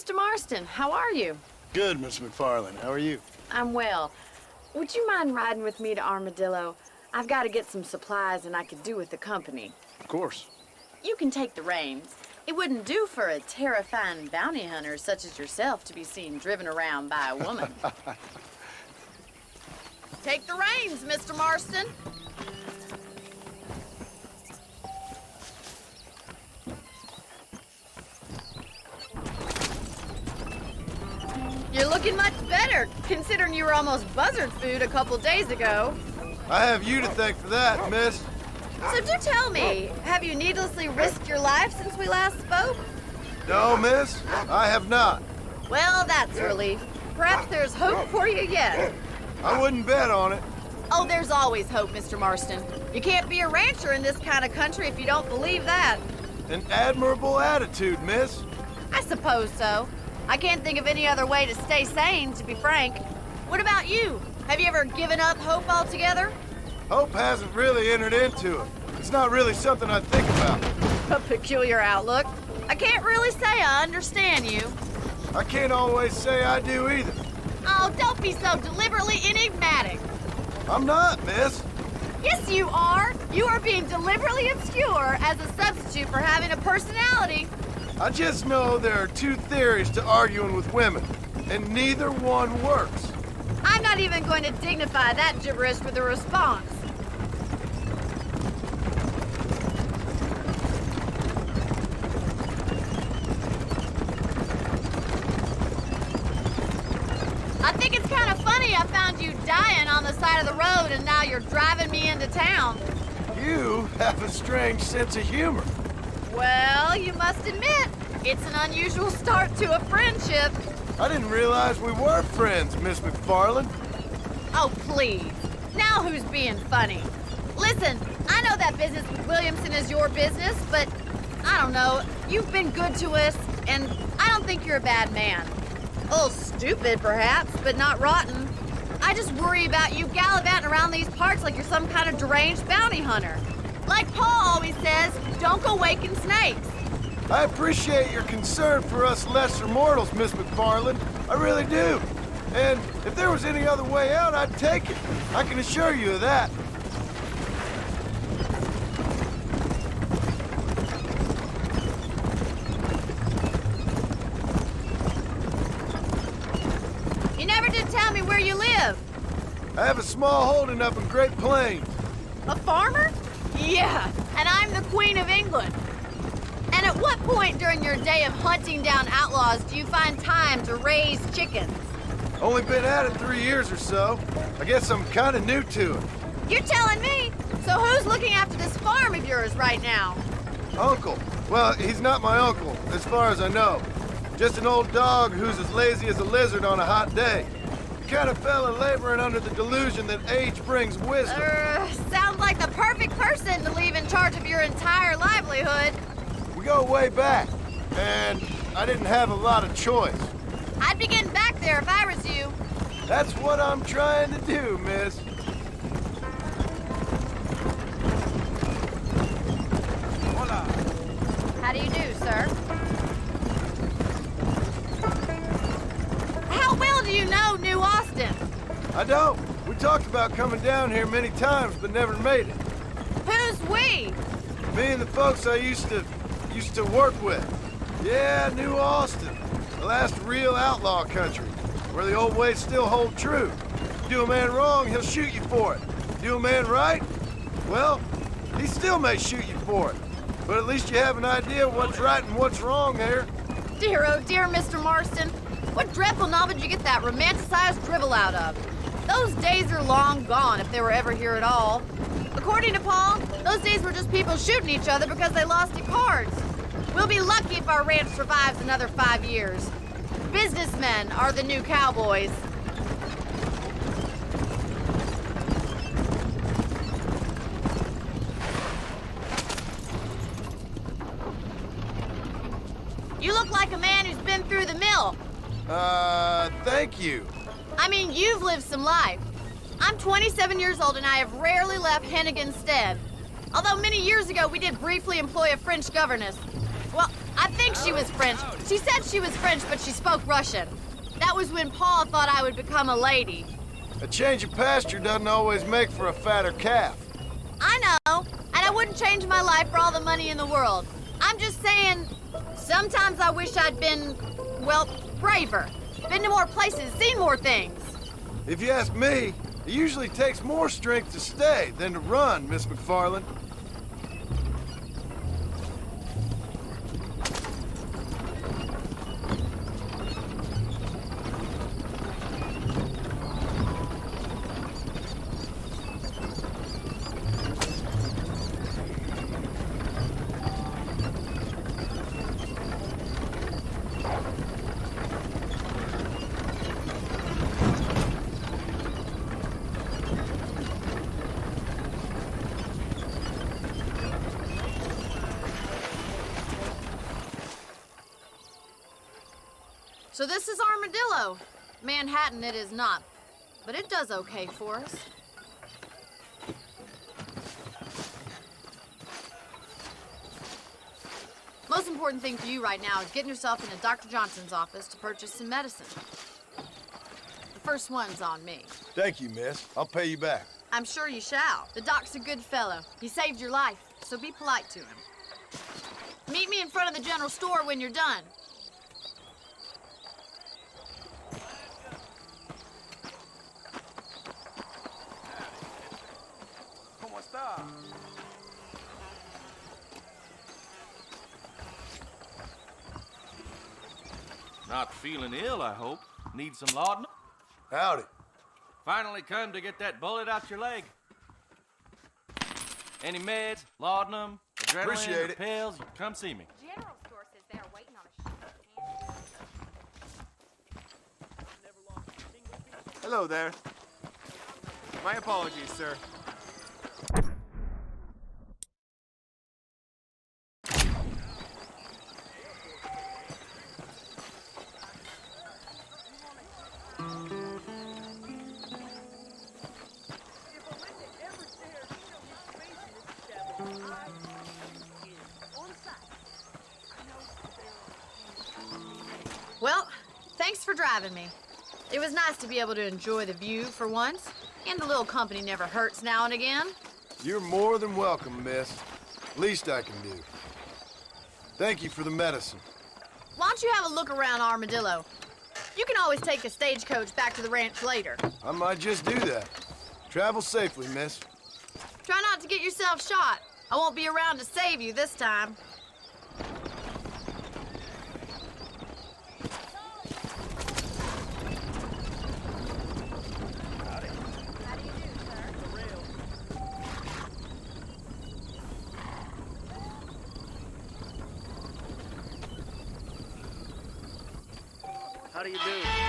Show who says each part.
Speaker 1: Mr. Marston. How are you?
Speaker 2: Good, Miss McFarland. How are you?
Speaker 1: I'm well. Would you mind riding with me to Armadillo? I've got to get some supplies and I could do with the company.
Speaker 2: Of course.
Speaker 1: You can take the reins. It wouldn't do for a terrifying bounty hunter such as yourself to be seen driven around by a woman. Take the reins, Mr. Marston. You're looking much better, considering you were almost buzzard food a couple days ago.
Speaker 2: I have you to thank for that, miss.
Speaker 1: So do tell me, have you needlessly risked your life since we last spoke?
Speaker 2: No, miss, I have not.
Speaker 1: Well, that's a relief. Perhaps there's hope for you yet.
Speaker 2: I wouldn't bet on it.
Speaker 1: Oh, there's always hope, Mr. Marston. You can't be a rancher in this kind of country if you don't believe that.
Speaker 2: An admirable attitude, miss.
Speaker 1: I suppose so. I can't think of any other way to stay sane, to be frank. What about you? Have you ever given up hope altogether?
Speaker 2: Hope hasn't really entered into it. It's not really something I think about.
Speaker 1: A peculiar outlook. I can't really say I understand you.
Speaker 2: I can't always say I do either.
Speaker 1: Oh, don't be so deliberately enigmatic.
Speaker 2: I'm not, miss.
Speaker 1: Yes, you are. You are being deliberately obscure as a substitute for having a personality.
Speaker 2: I just know there are two theories to arguing with women, and neither one works.
Speaker 1: I'm not even going to dignify that gibberish with a response. I think it's kind of funny I found you dying on the side of the road and now you're driving me into town.
Speaker 2: You have a strange sense of humor.
Speaker 1: Well, you must admit, it's an unusual start to a friendship.
Speaker 2: I didn't realize we were friends, Miss McFarland.
Speaker 1: Oh, please. Now who's being funny? Listen, I know that business with Williamson is your business, but I don't know. You've been good to us, and I don't think you're a bad man. A little stupid, perhaps, but not rotten. I just worry about you gallivanting around these parts like you're some kind of deranged bounty hunter. Like Paul always says, don't go waking snakes.
Speaker 2: I appreciate your concern for us lesser mortals, Miss McFarland. I really do. And if there was any other way out, I'd take it. I can assure you of that.
Speaker 1: You never did tell me where you live.
Speaker 2: I have a small holding up in Great Plains.
Speaker 1: A farmer? Yeah, and I'm the Queen of England. And at what point during your day of hunting down outlaws do you find time to raise chickens?
Speaker 2: Only been at it 3 years or so. I guess I'm kind of new to it.
Speaker 1: You're telling me? So who's looking after this farm of yours right now?
Speaker 2: Uncle. Well, he's not my uncle, as far as I know. Just an old dog who's as lazy as a lizard on a hot day. The kind of fella laboring under the delusion that age brings wisdom.
Speaker 1: Sounds like the perfect person to leave in charge of your entire livelihood.
Speaker 2: We go way back, and I didn't have a lot of choice.
Speaker 1: I'd be getting back there if I was you.
Speaker 2: That's what I'm trying to do, miss. Hola.
Speaker 1: How do you do, sir? How well do you know New Austin?
Speaker 2: I don't. We talked about coming down here many times, but never made it.
Speaker 1: Who's we?
Speaker 2: Me and the folks I used to work with. Yeah, New Austin. The last real outlaw country, where the old ways still hold true. Do a man wrong, he'll shoot you for it. Do a man right, well, he still may shoot you for it. But at least you have an idea of what's right and what's wrong there.
Speaker 1: Dear, oh dear, Mr. Marston. What dreadful novel did you get that romanticized drivel out of? Those days are long gone, if they were ever here at all. According to Paul, those days were just people shooting each other because they lost at cards. We'll be lucky if our ranch survives another 5 years. Businessmen are the new cowboys. You look like a man who's been through the mill.
Speaker 2: Thank you.
Speaker 1: I mean, you've lived some life. I'm 27 years old and I have rarely left Hennigan's stead. Although many years ago we did briefly employ a French governess. Well, I think she was French. She said she was French, but she spoke Russian. That was when Paul thought I would become a lady.
Speaker 2: A change of pasture doesn't always make for a fatter calf.
Speaker 1: I know, and I wouldn't change my life for all the money in the world. I'm just saying, sometimes I wish I'd been, well, braver. Been to more places, seen more things.
Speaker 2: If you ask me, it usually takes more strength to stay than to run, Miss McFarland.
Speaker 1: So this is Armadillo. Manhattan it is not, but it does okay for us. Most important thing for you right now is getting yourself into Dr. Johnson's office to purchase some medicine. The first one's on me.
Speaker 2: Thank you, miss. I'll pay you back.
Speaker 1: I'm sure you shall. The doc's a good fellow. He saved your life, so be polite to him. Meet me in front of the general store when you're done.
Speaker 3: Not feeling ill, I hope. Need some laudanum?
Speaker 2: Howdy.
Speaker 3: Finally come to get that bullet out your leg. Any meds, laudanum, adrenaline,
Speaker 2: Appreciate it.
Speaker 3: pills, come see me.
Speaker 4: General store says they are waiting on a shipment.
Speaker 5: Hello there. My apologies, sir.
Speaker 1: Well, thanks for driving me. It was nice to be able to enjoy the view for once, and a little company never hurts now and again.
Speaker 2: You're more than welcome, miss. Least I can do. Thank you for the medicine.
Speaker 1: Why don't you have a look around Armadillo? You can always take a stagecoach back to the ranch later.
Speaker 2: I might just do that. Travel safely, miss.
Speaker 1: Try not to get yourself shot. I won't be around to save you this time.
Speaker 5: How do you do?